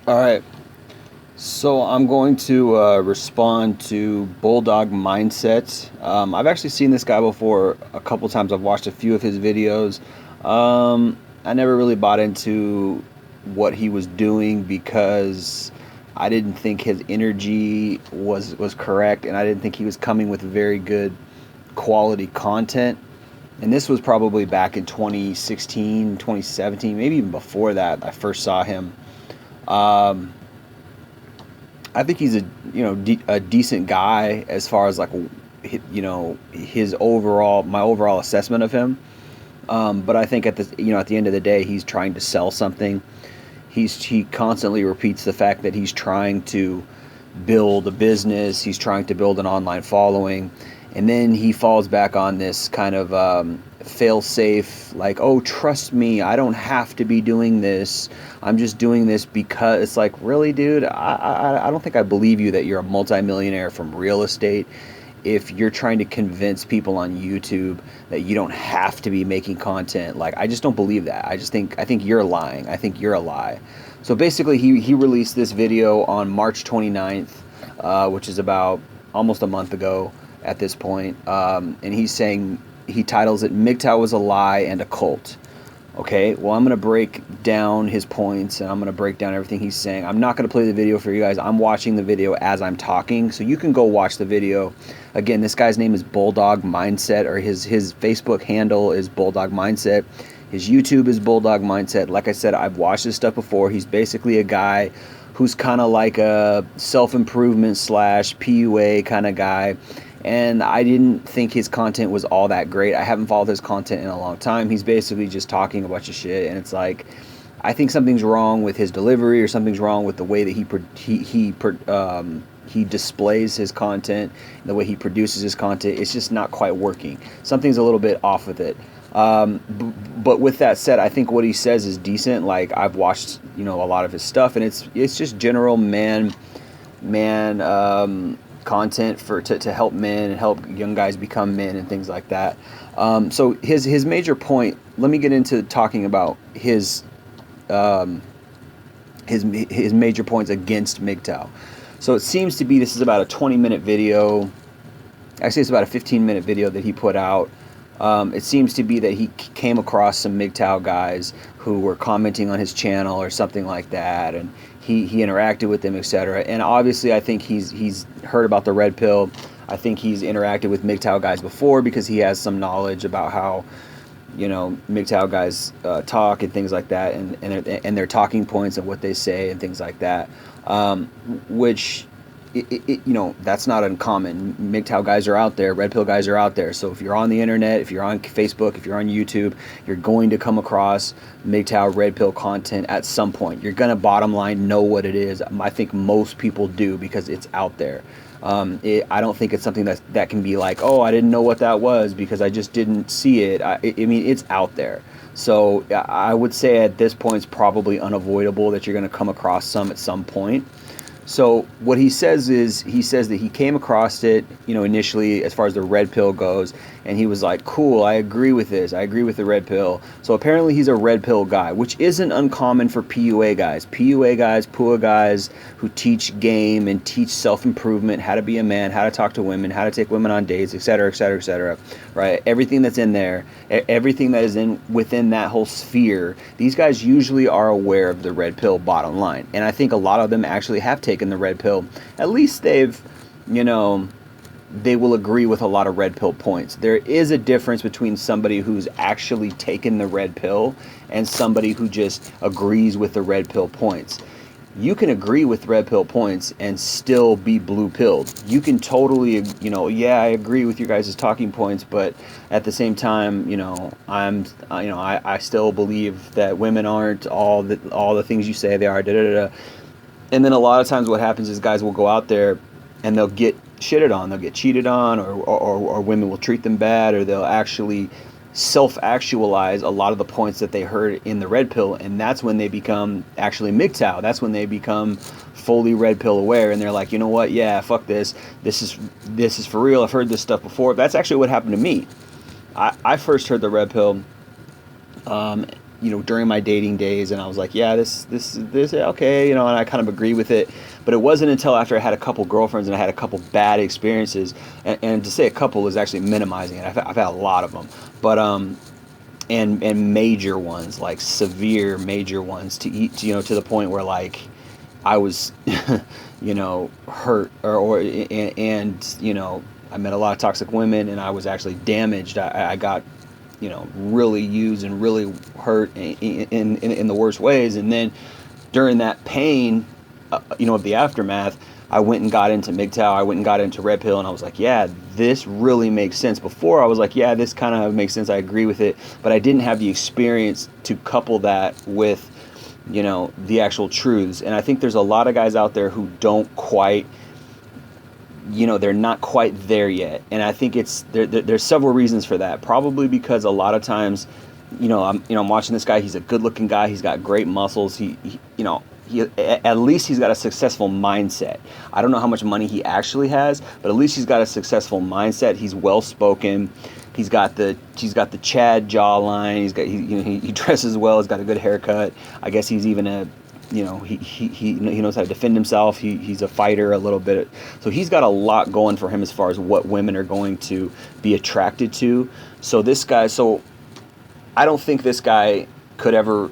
All right. So I'm going to respond to Bulldog Mindset. I've actually seen this guy before a couple times. I've watched a few of his videos. I never really bought into what he was doing because I didn't think his energy was correct, and I didn't think he was coming with very good quality content. And this was probably back in 2016, 2017, maybe even before that. I first saw him. Um, I think he's a decent guy as far as like his overall my overall assessment of him. But I think at the end of the day, he's trying to sell something. He constantly repeats the fact that he's trying to build a business. He's trying to build an online following, and then he falls back on this kind of fail safe, like, oh, trust me, I don't have to be doing this. I'm just doing this because it's like, really, dude, I don't think I believe you that you're a multimillionaire from real estate if you're trying to convince people on YouTube that you don't have to be making content. Like, I just don't believe that. I think you're lying. I think you're a lie. So basically, he released this video on March 29th, which is about almost a month ago at this point. And he's saying, he titles it "mgtow was a lie and a cult." Okay, well, I'm going to break down his points, and I'm going to break down everything he's saying. I'm not going to play the video for you guys. I'm watching the video as I'm talking, so you can go watch the video. Again, this guy's name is Bulldog Mindset, or his Facebook handle is Bulldog Mindset. His YouTube is Bulldog Mindset. Like I said, I've watched this stuff before. He's basically a guy who's kind of like a self-improvement slash PUA kind of guy. And I didn't think his content was all that great. I haven't followed his content in a long time. He's basically just talking a bunch of shit, and it's like, I think something's wrong with his delivery, or something's wrong with the way that he displays his content, the way he produces his content. It's just not quite working. Something's a little bit off with it. But with that said, I think what he says is decent. Like, I've watched a lot of his stuff, and it's just general man content to help men and help young guys become men and things like that. So his major point. Let me get into talking about his major points against mgtow. So it seems to be this is about a 20-minute video. Actually, it's about a 15-minute video that he put out. It seems to be that he came across some mgtow guys who were commenting on his channel or something like that, and he interacted with them, etc. And obviously, I think he's heard about the red pill. I think he's interacted with mgtow guys before because he has some knowledge about how mgtow guys talk and things like that, and their talking points and what they say and things like that, which that's not uncommon. MGTOW guys are out there, red pill guys are out there. So if you're on the internet, if you're on Facebook, if you're on YouTube, you're going to come across MGTOW red pill content at some point. You're gonna, bottom line, know what it is. I think most people do because it's out there. I don't think it's something that can be like, oh, I didn't know what that was because I just didn't see it. I mean, it's out there. So I would say at this point it's probably unavoidable that you're going to come across some at some point. So what he says is, he says that he came across it, initially as far as the red pill goes, and he was like, cool, I agree with this. I agree with the red pill. So apparently he's a red pill guy, which isn't uncommon for PUA guys. PUA guys who teach game and teach self-improvement, how to be a man, how to talk to women, how to take women on dates, etc., etc., etc., right? Everything that's in there, everything that is within that whole sphere, these guys usually are aware of the red pill, bottom line. And I think a lot of them actually have taken the red pill. At least they've, they will agree with a lot of red pill points. There is a difference between somebody who's actually taken the red pill and somebody who just agrees with the red pill points. You can agree with red pill points and still be blue pilled. You can totally, I agree with your guys' talking points, but at the same time, I still believe that women aren't all the things you say they are. Da, da, da, da. And then a lot of times what happens is guys will go out there and they'll get shitted on, they'll get cheated on, or women will treat them bad, or they'll actually self-actualize a lot of the points that they heard in the red pill, and that's when they become actually mgtow. That's when they become fully red pill aware, and they're like, you know what, yeah, fuck this. This is for real. I've heard this stuff before. That's actually what happened to me. I first heard the red pill during my dating days, and I was like, yeah, this okay, and I kind of agree with it. But it wasn't until after I had a couple girlfriends and I had a couple bad experiences, and to say a couple is actually minimizing it. I've had a lot of them, but and major ones, like severe major ones, to the point where like I was hurt, or and I met a lot of toxic women, and I was actually damaged. I got really used and really hurt in the worst ways. And then during that pain, of the aftermath, I went and got into mgtow. I went and got into red pill, and I was like, yeah, this really makes sense. Before I was like, yeah, this kind of makes sense. I agree with it, but I didn't have the experience to couple that with the actual truths. And I think there's a lot of guys out there who don't quite, they're not quite there yet. And I think there's several reasons for that. Probably because a lot of times, I'm watching this guy. He's a good-looking guy. He's got great muscles. He at least he's got a successful mindset. I don't know how much money he actually has, but at least he's got a successful mindset. He's well-spoken. He's got the Chad jawline. He dresses well. He's got a good haircut. I guess he's even he knows how to defend himself. He's a fighter a little bit. So he's got a lot going for him as far as what women are going to be attracted to. So I don't think this guy could ever,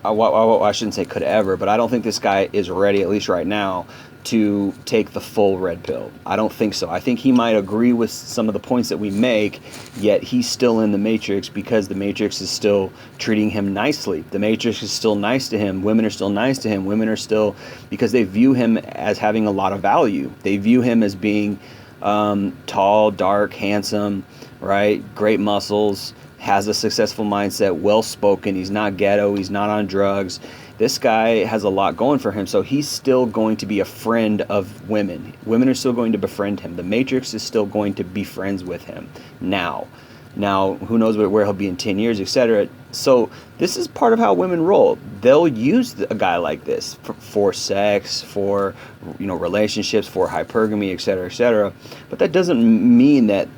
I shouldn't say could ever, but I don't think this guy is ready, at least right now, to take the full red pill. I don't think so. I think he might agree with some of the points that we make, yet he's still in the Matrix because the Matrix is still treating him nicely. The Matrix is still nice to him. Women are still nice to him. Women are still, because they view him as having a lot of value. They view him as being tall, dark, handsome, right? Great muscles, has a successful mindset, well-spoken. He's not ghetto. He's not on drugs. This guy has a lot going for him, so he's still going to be a friend of women. Women are still going to befriend him. The Matrix is still going to be friends with him now. Now, who knows where he'll be in 10 years, etc. So this is part of how women roll. They'll use a guy like this for sex, for relationships, for hypergamy, etc., etc. But that doesn't mean that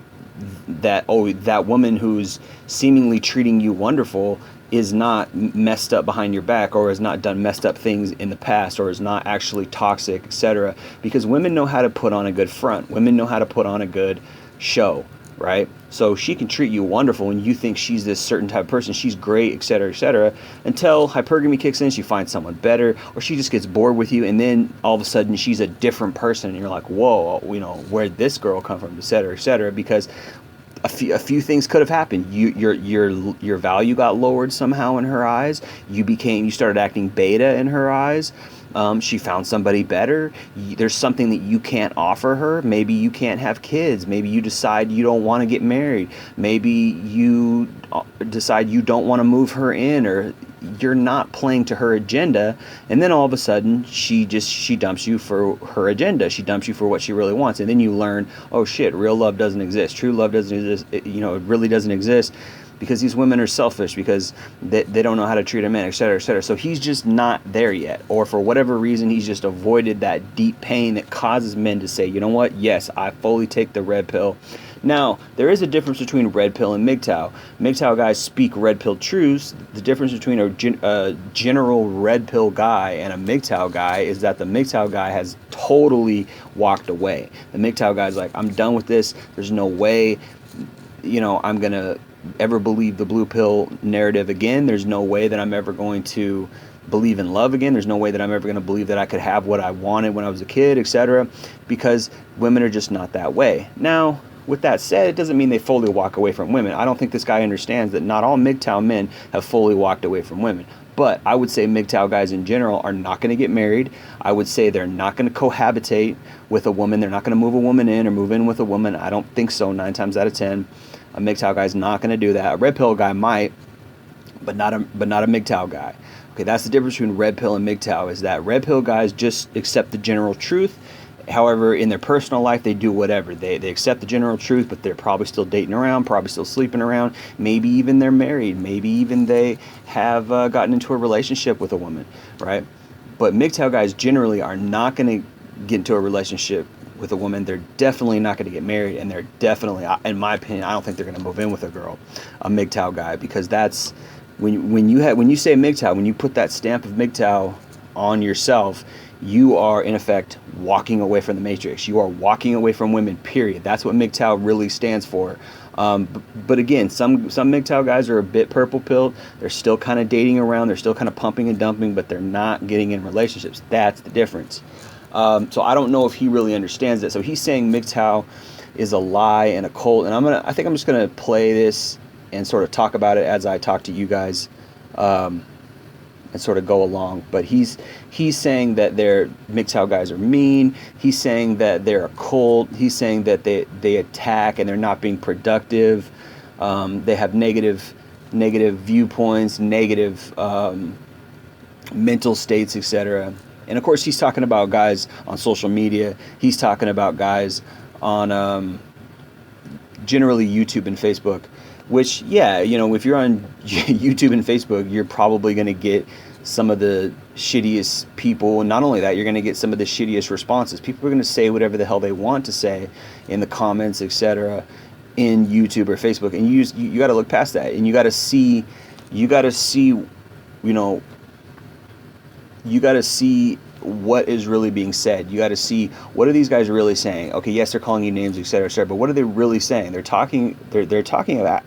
woman who's seemingly treating you wonderful is not messed up behind your back, or has not done messed up things in the past, or is not actually toxic, etc. Because women know how to put on a good front. Women know how to put on a good show, right? So she can treat you wonderful and you think she's this certain type of person, she's great, etc., until hypergamy kicks in, she finds someone better, or she just gets bored with you, and then all of a sudden she's a different person, and you're like, whoa, where'd this girl come from, etc., because a few things could have happened. Your value got lowered somehow in her eyes. You started acting beta in her eyes. She found somebody better. There's something that you can't offer her. Maybe you can't have kids. Maybe you decide you don't want to get married. Maybe you decide you don't want to move her in, or you're not playing to her agenda, and then all of a sudden she dumps you for her agenda. She dumps you for what she really wants, and then you learn, oh shit, real love doesn't exist. True love doesn't exist. It really doesn't exist, because these women are selfish, because they don't know how to treat a man, etc. So he's just not there yet, or for whatever reason he's just avoided that deep pain that causes men to say, you know what, yes, I fully take the red pill. Now, there is a difference between red pill and mgtow. Mgtow guys speak red pill truths. The difference between a general red pill guy and a mgtow guy is that the mgtow guy has totally walked away. The mgtow guy's like, I'm done with this. There's no way, I'm going to ever believe the blue pill narrative again. There's no way that I'm ever going to believe in love again. There's no way that I'm ever going to believe that I could have what I wanted when I was a kid, etc., because women are just not that way. Now, with that said, it doesn't mean they fully walk away from women. I don't think this guy understands that not all MGTOW men have fully walked away from women. But I would say MGTOW guys in general are not going to get married. I would say they're not going to cohabitate with a woman. They're not going to move a woman in or move in with a woman. I don't think so, 9 times out of 10. A MGTOW guy's not going to do that. A red pill guy might, but not a MGTOW guy. Okay, that's the difference between red pill and MGTOW, is that red pill guys just accept the general truth. However, in their personal life, they do whatever. They accept the general truth, but they're probably still dating around, probably still sleeping around. Maybe even they're married. Maybe even they have gotten into a relationship with a woman, right? But MGTOW guys generally are not going to get into a relationship with a woman. They're definitely not going to get married, and they're definitely, in my opinion, I don't think they're going to move in with a girl, a MGTOW guy, because that's when you say mgtow, when you put that stamp of mgtow on yourself, you are in effect walking away from the matrix. You are walking away from women, period. That's what mgtow really stands for. But again, some mgtow guys are a bit purple pilled. They're still kind of dating around. They're still kind of pumping and dumping, but they're not getting in relationships. That's the difference. So I don't know if he really understands it. So he's saying mgtow is a lie and a cult. And I think I'm just gonna play this and sort of talk about it as I talk to you guys, and sort of go along. But he's saying that mgtow guys are mean. He's saying that they're a cult. He's saying that they attack and they're not being productive. They have negative viewpoints, negative mental states, etc. And of course, he's talking about guys on social media. He's talking about guys on generally YouTube and Facebook. Which, yeah, you know, if you're on YouTube and Facebook, you're probably going to get some of the shittiest people. And not only that, you're going to get some of the shittiest responses. People are going to say whatever the hell they want to say in the comments, etc., in YouTube or Facebook. And you got to look past that. And you got to see, you got to see what is really being said. You got to see, what are these guys really saying? Okay, yes, they're calling you names, etc., etc., but what are they really saying? They're talking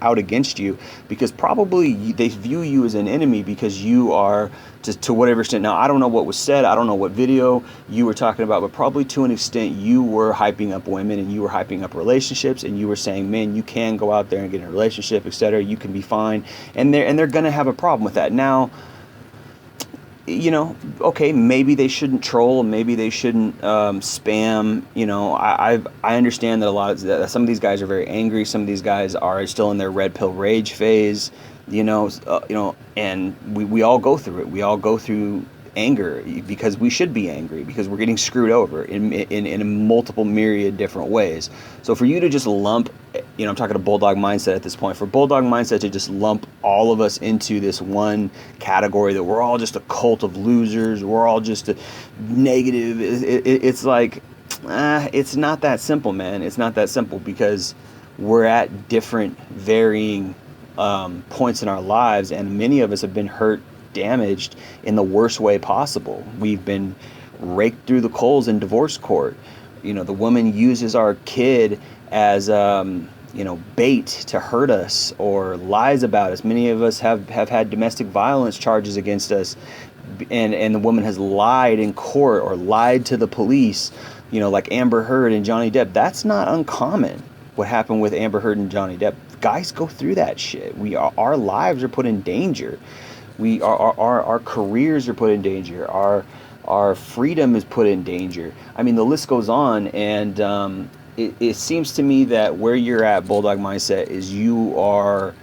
out against you because probably they view you as an enemy because you are, to whatever extent. Now, I don't know what was said. I don't know what video you were talking about, but probably to an extent you were hyping up women and you were hyping up relationships and you were saying, man, you can go out there and get in a relationship, etc. You can be fine, and they're going to have a problem with that. Now, you know, okay, maybe they shouldn't troll, maybe they shouldn't spam. You know, I understand that some of these guys are very angry. Some of these guys are still in their red pill rage phase. You know, and we all go through it. We all go through anger because we should be angry because we're getting screwed over in multiple myriad different ways. So for you to just lump, you know, I'm talking to Bulldog mindset at this point, for Bulldog mindset to just lump all of us into this one category that we're all just a cult of losers, we're all just a negative, it's like, it's not that simple, man. It's not that simple because we're at different varying points in our lives, and many of us have been hurt, damaged in the worst way possible. We've been raked through the coals in divorce court. You know, the woman uses our kid as bait to hurt us or lies about us. Many of us have had domestic violence charges against us, and the woman has lied in court or lied to the police, you know, like Amber Heard and Johnny Depp. That's not uncommon, what happened with Amber Heard and Johnny Depp. Guys go through that shit. Our lives are put in danger. Our careers are put in danger. Our freedom is put in danger. I mean, the list goes on, and it seems to me that where you're at, Bulldog mindset, is you're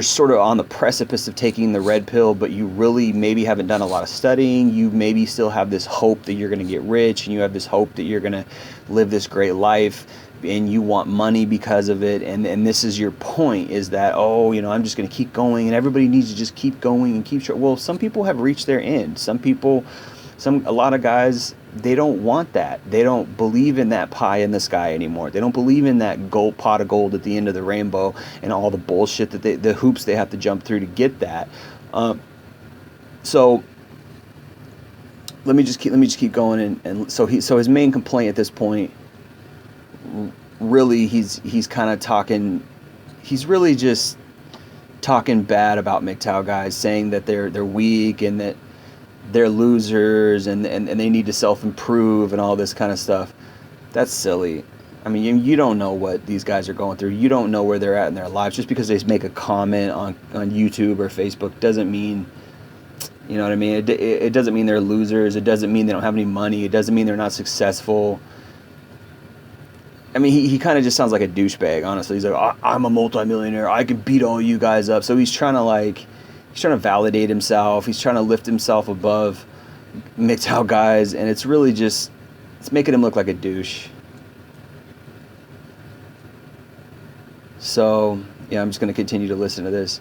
sort of on the precipice of taking the red pill, but you really maybe haven't done a lot of studying. You maybe still have this hope that you're going to get rich, and you have this hope that you're going to live this great life, and you want money because of it, and this is your point, is that, oh, you know, I'm just going to keep going, and everybody needs to just keep going and keep. Well, some people have reached their end. A lot of guys, they don't want that. They don't believe in that pie in the sky anymore. They don't believe in that gold pot of gold at the end of the rainbow and all the bullshit that the hoops they have to jump through to get that. So let me just keep going, and so his main complaint at this point, really, he's kind of talking, he's really just talking bad about mgtow guys, saying that they're weak and that they're losers and they need to self-improve and all this kind of stuff. That's silly. I mean, you don't know what these guys are going through. You don't know where they're at in their lives. Just because they make a comment on YouTube or Facebook doesn't mean, you know what I mean? It doesn't mean they're losers. It doesn't mean they don't have any money. It doesn't mean they're not successful. I mean, he kind of just sounds like a douchebag, honestly. He's like, I'm a multimillionaire. I can beat all you guys up. So he's trying to validate himself. He's trying to lift himself above mgtow guys. And it's really just, it's making him look like a douche. So, yeah, I'm just going to continue to listen to this.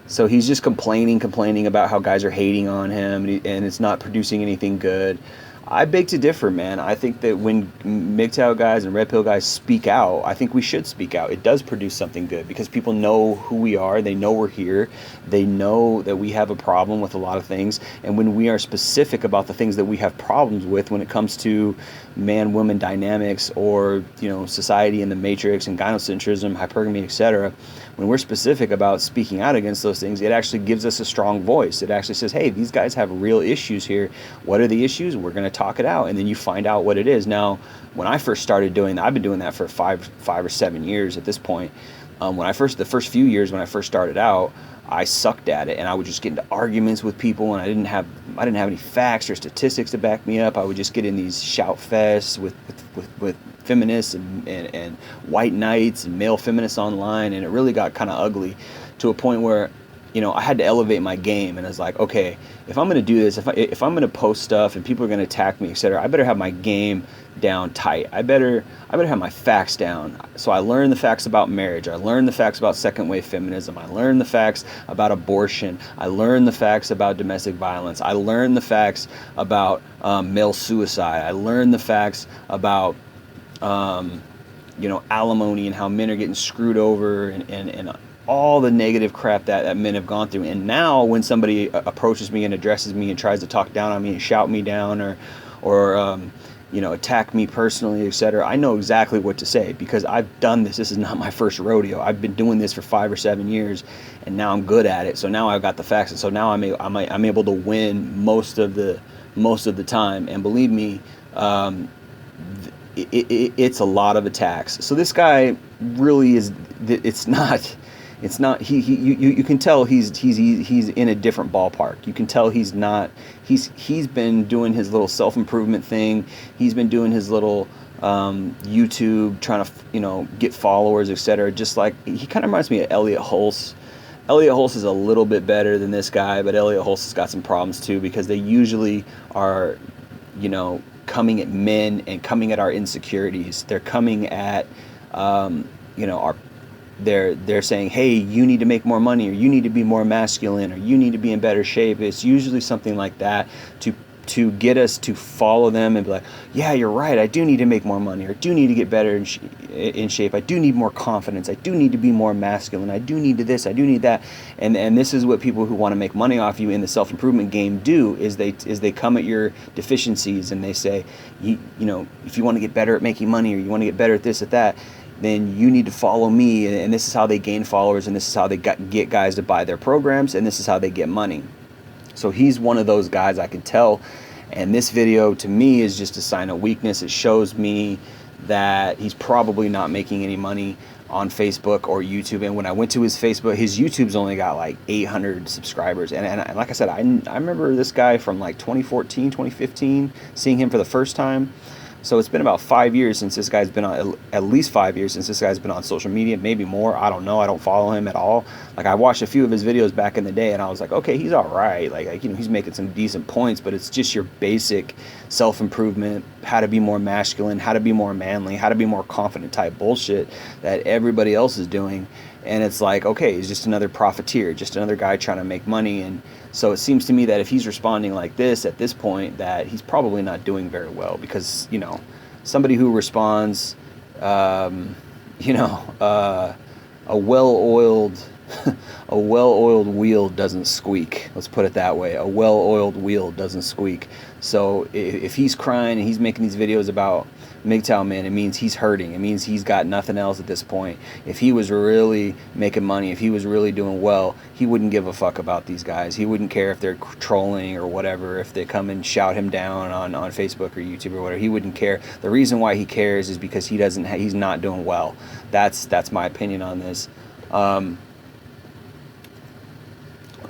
So he's just complaining about how guys are hating on him, and it's not producing anything good. I beg to differ, man. I think that when mgtow guys and red pill guys speak out, I think we should speak out. It does produce something good because people know who we are. They know we're here. They know that we have a problem with a lot of things. And when we are specific about the things that we have problems with when it comes to man-woman dynamics or, society in the matrix and gynocentrism, hypergamy, etc., when we're specific about speaking out against those things, it actually gives us a strong voice. It actually says, hey, these guys have real issues here. What are the issues? We're going to talk it out. And then you find out what it is. Now, when I first started doing that, I've been doing that for five or 7 years at this point. The first few years when I first started out, I sucked at it, and I would just get into arguments with people, and I didn't have any facts or statistics to back me up. I would just get in these shout fests with feminists and white knights and male feminists online, and it really got kind of ugly to a point where I had to elevate my game, and I was like, okay, if I'm going to do this, if I'm going to post stuff and people are going to attack me, etc., I better have my game down tight. I better have my facts down. So I learned the facts about marriage. I learned the facts about second wave feminism. I learned the facts about abortion. I learned the facts about domestic violence. I learned the facts about male suicide. I learned the facts about alimony and how men are getting screwed over and all the negative crap that men have gone through. And now when somebody approaches me and addresses me and tries to talk down on me and shout me down or attack me personally, etc., I know exactly what to say because I've done this. This is not my first rodeo. I've been doing this for 5 or 7 years, and now I'm good at it. So now I've got the facts, and so now I'm able to win most of the time. And believe me, it's a lot of attacks. So this guy really is. It's not. You can tell he's in a different ballpark. You can tell he's been doing his little self-improvement thing. He's been doing his little YouTube, trying to get followers, etc. Just like he kind of reminds me of Elliot Hulse. Elliot Hulse is a little bit better than this guy, but Elliot Hulse has got some problems too because they usually are coming at men and coming at our insecurities. They're coming at our. They're saying, hey, you need to make more money, or you need to be more masculine, or you need to be in better shape. It's usually something like that to get us to follow them and be like, yeah, you're right, I do need to make more money, or do need to get better in shape. I do need more confidence. I do need to be more masculine. I do need this. I do need that. And this is what people who want to make money off you in the self-improvement game do, is they come at your deficiencies and they say, if you want to get better at making money, or you want to get better at this, at that, then you need to follow me. And this is how they gain followers, and this is how they get guys to buy their programs, and this is how they get money. So he's one of those guys, I can tell. And this video to me is just a sign of weakness. It shows me that he's probably not making any money on Facebook or YouTube. And when I went to his Facebook, his YouTube's only got like 800 subscribers. And like I said, I remember this guy from like 2014, 2015, seeing him for the first time. So it's been about 5 years since this guy's been on, at least 5 years since this guy's been on social media, maybe more. I don't know. I don't follow him at all. Like, I watched a few of his videos back in the day, and I was like, okay, he's all right. Like he's making some decent points, but it's just your basic self-improvement, how to be more masculine, how to be more manly, how to be more confident type bullshit that everybody else is doing. And it's like, okay, he's just another profiteer, just another guy trying to make money. And so it seems to me that if he's responding like this at this point, that he's probably not doing very well, because, somebody who responds, a well-oiled a well-oiled wheel doesn't squeak. Let's put it that way. A well-oiled wheel doesn't squeak. So if he's crying and he's making these videos about mgtow men, it means he's hurting. It means he's got nothing else at this point. If he was really making money, if he was really doing well, he wouldn't give a fuck about these guys. He wouldn't care if they're trolling or whatever, if they come and shout him down on Facebook or YouTube or whatever. He wouldn't care. The reason why he cares is because he's not doing well. That's my opinion on this.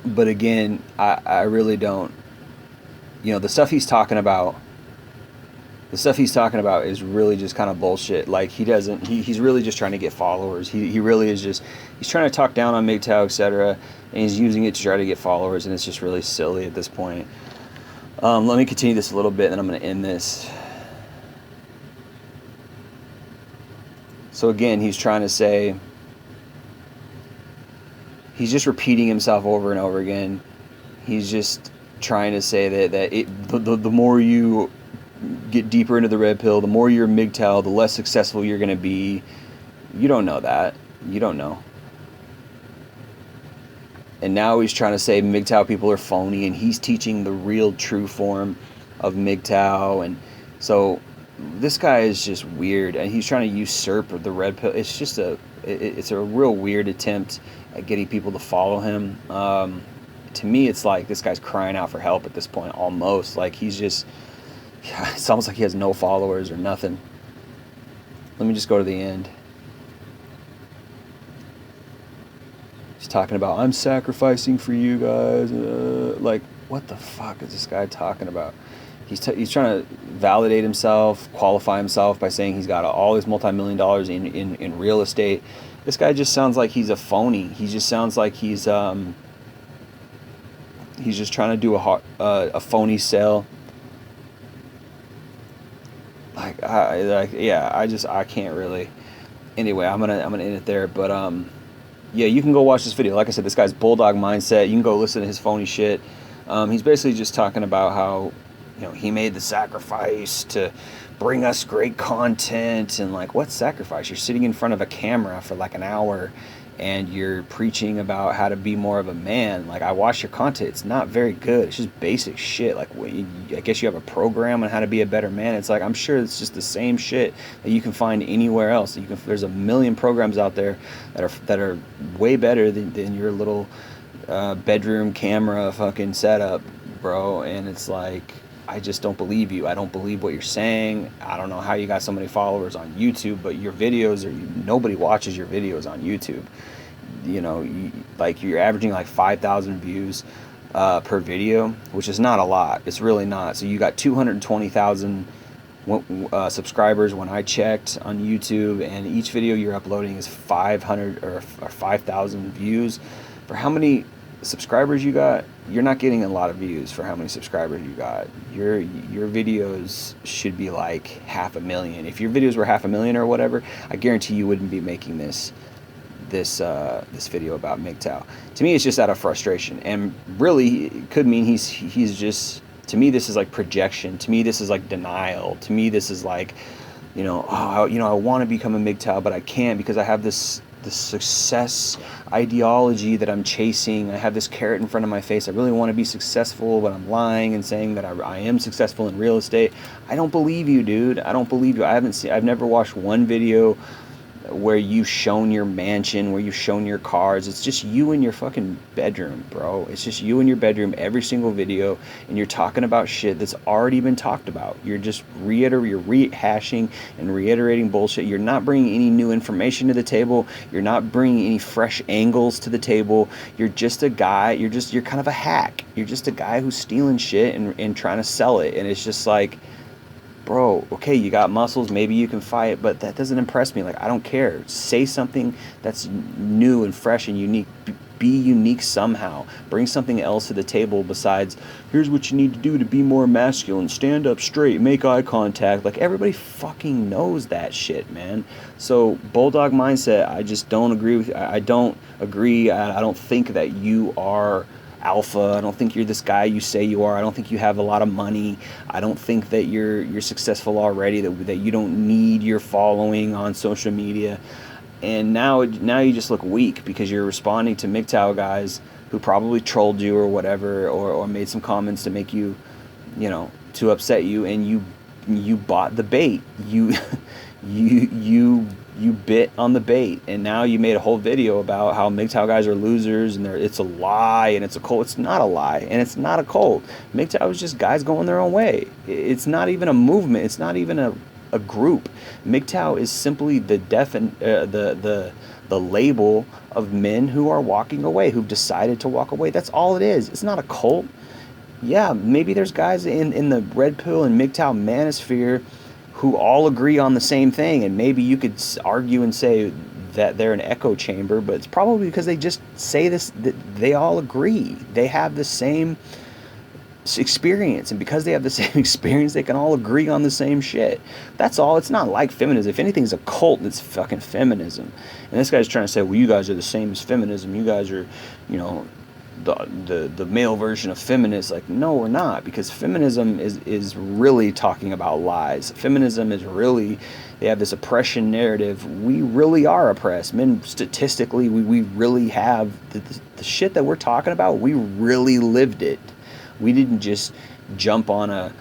But again, I really don't, the stuff he's talking about is really just kind of bullshit. Like, he's really just trying to get followers. He really is he's trying to talk down on mgtow, etc., and he's using it to try to get followers, and it's just really silly at this point. Let me continue this a little bit, and then I'm going to end this. So again, he's trying to say, he's just repeating himself over and over again. He's just trying to say that the more you get deeper into the red pill, the more you're MGTOW, the less successful you're going to be. You don't know that. You don't know. And now he's trying to say MGTOW people are phony, and he's teaching the real true form of MGTOW. And so this guy is just weird, and he's trying to usurp the red pill. It's just it's a real weird attempt at getting people to follow him. To me, it's like this guy's crying out for help at this point, almost. Like he's just, it's almost like he has no followers or nothing. Let me just go to the end. He's talking about, I'm sacrificing for you guys. Like, what the fuck is this guy talking about? He's trying to validate himself, qualify himself by saying he's got all this multi-million dollars in real estate. This guy just sounds like he's a phony. He just sounds like he's just trying to do a phony sale. I can't really. Anyway, I'm gonna end it there. But yeah, you can go watch this video. Like I said, this guy's Bulldog Mindset. You can go listen to his phony shit. He's basically just talking about how, he made the sacrifice to bring us great content. And like, what sacrifice? You're sitting in front of a camera for like an hour and you're preaching about how to be more of a man. Like, I watch your content. It's not very good. It's just basic shit. Like, I guess you have a program on how to be a better man. It's like, I'm sure it's just the same shit that you can find anywhere else. There's a million programs out there that are way better than your little bedroom camera fucking setup, bro. And it's like, I just don't believe you. I don't believe what you're saying. I don't know how you got so many followers on YouTube, but your videos nobody watches your videos on YouTube. You're averaging like 5,000 views per video, which is not a lot. It's really not. So you got 220,000 subscribers when I checked on YouTube, and each video you're uploading is 500 or 5,000 views. For how many subscribers you got, you're not getting a lot of views for how many subscribers you got. Your videos should be like 500,000. If your videos were 500,000 or whatever, I guarantee you wouldn't be making this video about MGTOW. To me, it's just out of frustration, and really it could mean he's just, to me, this is like projection. To me, this is like denial. To me, this is like, I want to become a MGTOW, but I can't because I have this success ideology that I'm chasing. I have this carrot in front of my face. I really want to be successful, but I'm lying and saying that I am successful in real estate. I don't believe you, dude. I don't believe you. I've never watched one video where you've shown your mansion, where you've shown your cars. It's just you in your fucking bedroom, bro. It's just you in your bedroom every single video, and you're talking about shit that's already been talked about. You're just rehashing and reiterating bullshit. You're not bringing any new information to the table. You're not bringing any fresh angles to the table. You're just a guy. You're kind of a hack. You're just a guy who's stealing shit and trying to sell it. And it's just like, bro, okay, you got muscles, maybe you can fight, but that doesn't impress me. Like, I don't care. Say something that's new and fresh and unique. Be unique somehow. Bring something else to the table besides, here's what you need to do to be more masculine. Stand up straight, make eye contact. Like, everybody fucking knows that shit, man. So, Bulldog Mindset, I just don't agree with. I don't agree. I don't think that you are alpha. I don't think you're this guy you say you are. I don't think you have a lot of money. I don't think that you're successful already, that you don't need your following on social media. And now you just look weak because you're responding to MGTOW guys who probably trolled you or whatever, or made some comments to make you, to upset you, and you bought the bait. You bit on the bait, and now you made a whole video about how MGTOW guys are losers and it's a lie and it's a cult. It's not a lie and it's not a cult. MGTOW is just guys going their own way. It's not even a movement. It's not even a group. MGTOW is simply the label of men who are walking away, who've decided to walk away. That's all it is. It's not a cult. Yeah, maybe there's guys in the red pill and MGTOW manosphere who all agree on the same thing, and maybe you could argue and say that they're an echo chamber, but it's probably because they just say this, that they all agree. They have the same experience, and because they have the same experience, they can all agree on the same shit. That's all. It's not like feminism. If anything's a cult, it's fucking feminism. And this guy's trying to say, well, you guys are the same as feminism. You guys are, the male version of feminists. Like, no, we're not, because feminism is really talking about lies. Feminism is really, they have this oppression narrative. We really are oppressed. Men, statistically, we really have the shit that we're talking about. We really lived it. We didn't just jump on a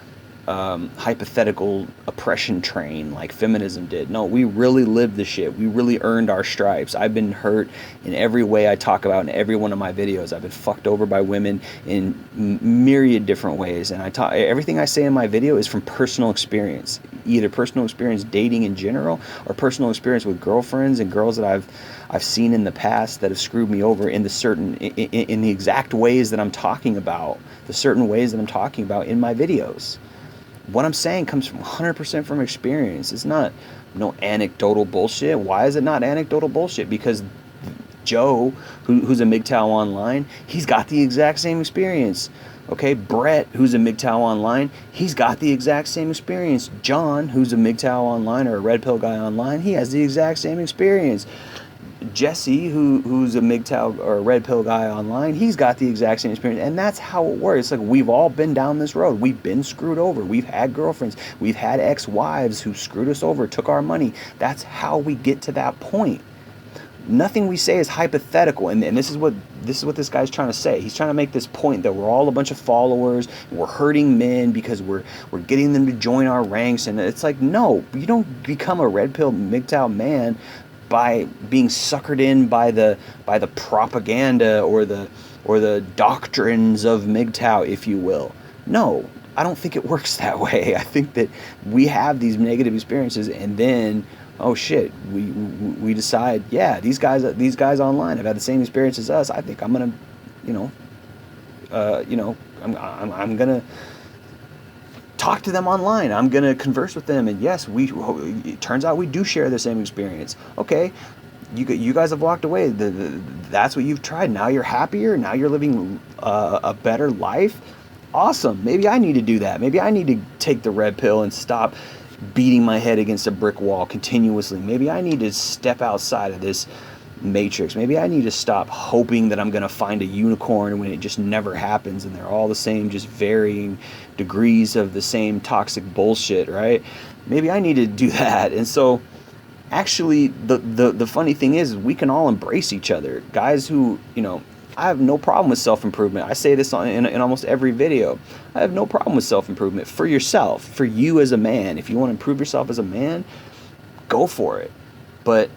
hypothetical oppression train like feminism did. No, we really lived the shit. We really earned our stripes. I've been hurt in every way I talk about in every one of my videos. I've been fucked over by women in myriad different ways, and everything I say in my video is from personal experience, either personal experience dating in general or personal experience with girlfriends and girls that I've seen in the past that have screwed me over in the exact ways that I'm talking about, the certain ways that I'm talking about in my videos. What I'm saying comes from 100% from experience. It's not no anecdotal bullshit. Why is it not anecdotal bullshit? Because Joe, who's a mgtow online, he's got the exact same experience. Okay, Brett, who's a mgtow online, he's got the exact same experience. John, who's a mgtow online or a red pill guy online, he has the exact same experience. Jesse, who's a mgtow or a red pill guy online, he's got the exact same experience. And that's how it works. Like, we've all been down this road. We've been screwed over. We've had girlfriends. We've had ex-wives who screwed us over, took our money. That's how we get to that point. Nothing we say is hypothetical, and this is what this guy's trying to say. He's trying to make this point that we're all a bunch of followers, and we're hurting men because we're getting them to join our ranks. And it's like, no, you don't become a red pill mgtow man by being suckered in by the propaganda or the doctrines of MGTOW, if you will. No, I don't think it works that way. I think that we have these negative experiences, and then, oh shit, we decide, yeah, these guys online have had the same experience as us. I think I'm gonna, I'm gonna talk to them online. I'm going to converse with them. And yes, it turns out we do share the same experience. Okay, you guys have walked away. That's what you've tried. Now you're happier. Now you're living a better life. Awesome. Maybe I need to do that. Maybe I need to take the red pill and stop beating my head against a brick wall continuously. Maybe I need to step outside of this matrix. Maybe I need to stop hoping that I'm going to find a unicorn when it just never happens, and they're all the same, just varying degrees of the same toxic bullshit, right? Maybe I need to do that. And so actually the funny thing is, we can all embrace each other. Guys who, I have no problem with self-improvement. I say this in almost every video. I have no problem with self-improvement for yourself, for you as a man. If you want to improve yourself as a man, go for it. But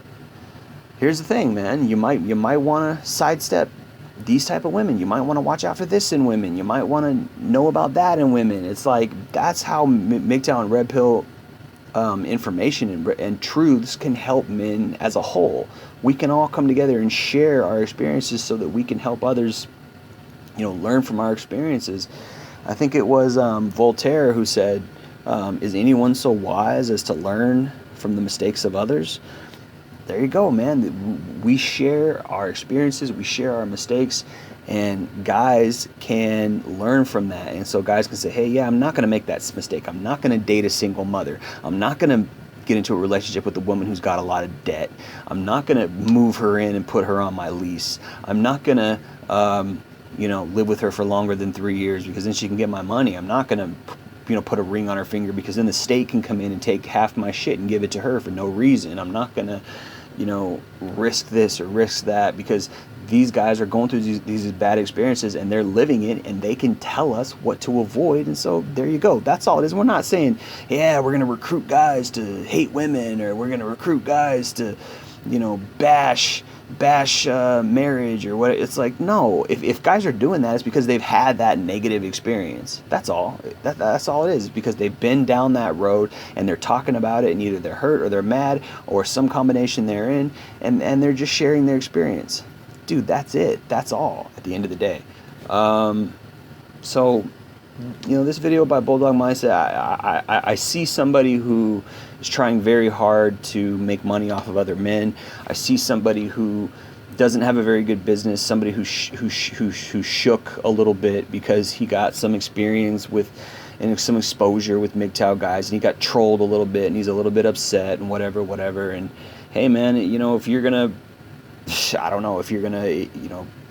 here's the thing, man. You might want to sidestep these type of women. You might want to watch out for this in women. You might want to know about that in women. It's like, that's how MGTOW and red pill information and truths can help men as a whole. We can all come together and share our experiences so that we can help others, learn from our experiences. I think it was Voltaire who said, is anyone so wise as to learn from the mistakes of others? There you go, man. We share our experiences, we share our mistakes, and guys can learn from that. And so guys can say, hey, yeah, I'm not going to make that mistake. I'm not going to date a single mother. I'm not going to get into a relationship with a woman who's got a lot of debt. I'm not going to move her in and put her on my lease. I'm not going to, live with her for longer than 3 years because then she can get my money. I'm not going to put a ring on her finger because then the state can come in and take half my shit and give it to her for no reason. I'm not going to, risk this or risk that, because these guys are going through these bad experiences and they're living it, and they can tell us what to avoid. And so there you go. That's all it is. We're not saying, yeah, we're going to recruit guys to hate women, or we're going to recruit guys to, bash marriage or what. It's like, no, if guys are doing that, it's because they've had that negative experience. That's all. That's all it is, because they've been down that road and they're talking about it, and either they're hurt or they're mad or some combination therein, and they're just sharing their experience. Dude, that's it. That's all at the end of the day. So this video by Bulldog Mindset, I see somebody who is trying very hard to make money off of other men. I see somebody who doesn't have a very good business, somebody who shook a little bit because he got some experience with and some exposure with MGTOW guys, and he got trolled a little bit, and he's a little bit upset and whatever. And hey, man, if you're gonna, I don't know, if you're gonna,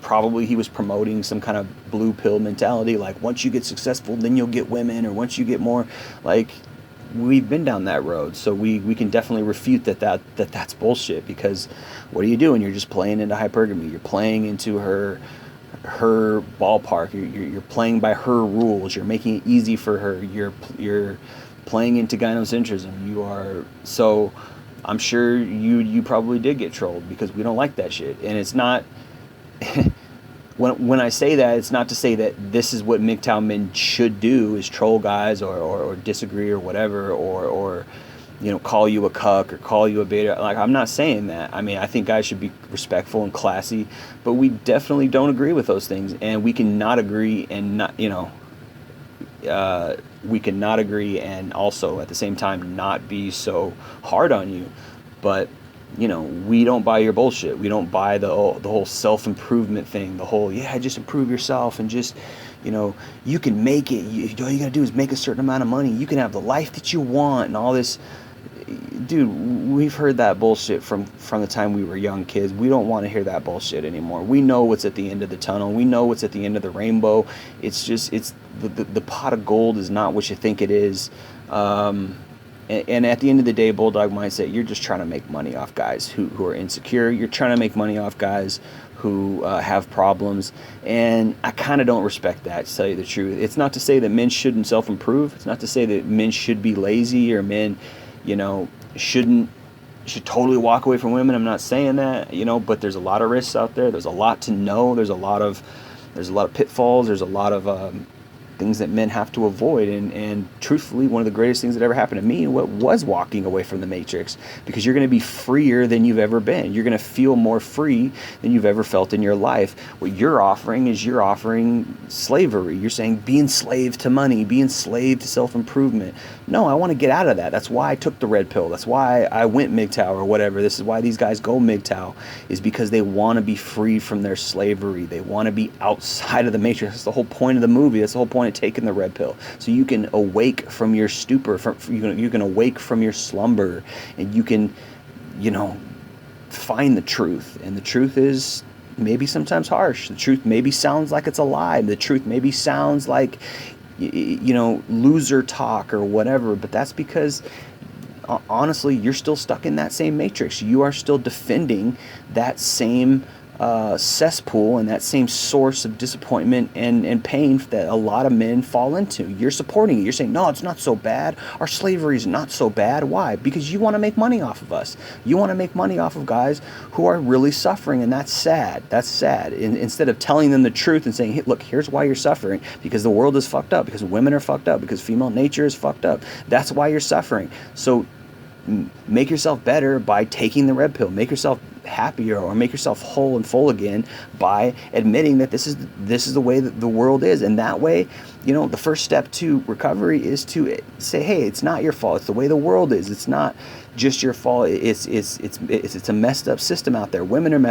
probably he was promoting some kind of blue pill mentality, like once you get successful, then you'll get women, or once you get more, like, we've been down that road, so we can definitely refute that's bullshit, because what are you doing? You're just playing into hypergamy. You're playing into her ballpark. You're playing by her rules. You're making it easy for her. You're playing into gynocentrism. You are, so I'm sure you probably did get trolled, because we don't like that shit. And it's not when I say that, it's not to say that this is what MGTOW men should do, is troll guys, or disagree, or whatever, or call you a cuck, or call you a beta. Like, I'm not saying that. I mean, I think guys should be respectful and classy, but we definitely don't agree with those things, and we can not agree and not, we can not agree and also at the same time not be so hard on you. But we don't buy your bullshit. We don't buy the whole self-improvement thing, the whole, just improve yourself, and just, you can make it. All you gotta do is make a certain amount of money. You can have the life that you want, and all this. Dude, we've heard that bullshit from the time we were young kids. We don't want to hear that bullshit anymore. We know what's at the end of the tunnel. We know what's at the end of the rainbow. It's just, the pot of gold is not what you think it is. And at the end of the day, Bulldog mindset, you're just trying to make money off guys who are insecure. You're trying to make money off guys who have problems. And I kind of don't respect that, to tell you the truth. It's not to say that men shouldn't self-improve. It's not to say that men should be lazy, or men, should totally walk away from women. I'm not saying that, but there's a lot of risks out there. There's a lot to know. There's a lot of pitfalls. There's a lot of things that men have to avoid, and truthfully, one of the greatest things that ever happened to me was walking away from the Matrix, because you're going to be freer than you've ever been. You're going to feel more free than you've ever felt in your life. What you're offering slavery. You're saying be enslaved to money, be enslaved to self-improvement. No, I want to get out of that. That's why I took the red pill. That's why I went MGTOW or whatever. This is why these guys go MGTOW, is because they want to be free from their slavery. They want to be outside of the Matrix. That's the whole point of the movie. That's the whole point of taking the red pill. So you can awake from your stupor, you can awake from your slumber, and you can, find the truth. And the truth is maybe sometimes harsh. The truth maybe sounds like it's a lie. The truth maybe sounds like, loser talk or whatever, but that's because honestly, you're still stuck in that same matrix. You are still defending that same cesspool and that same source of disappointment and pain that a lot of men fall into. You're supporting it. You're saying, no, it's not so bad. Our slavery is not so bad. Why? Because you want to make money off of us. You want to make money off of guys who are really suffering, and that's sad. That's sad. Instead of telling them the truth and saying, hey, look, here's why you're suffering. Because the world is fucked up. Because women are fucked up. Because female nature is fucked up. That's why you're suffering. So make yourself better by taking the red pill. Make yourself happier, or make yourself whole and full again by admitting that this is the way that the world is. And that way, the first step to recovery is to say, hey, it's not your fault. It's the way the world is. It's not just your fault. It's a messed up system out there. Women are messed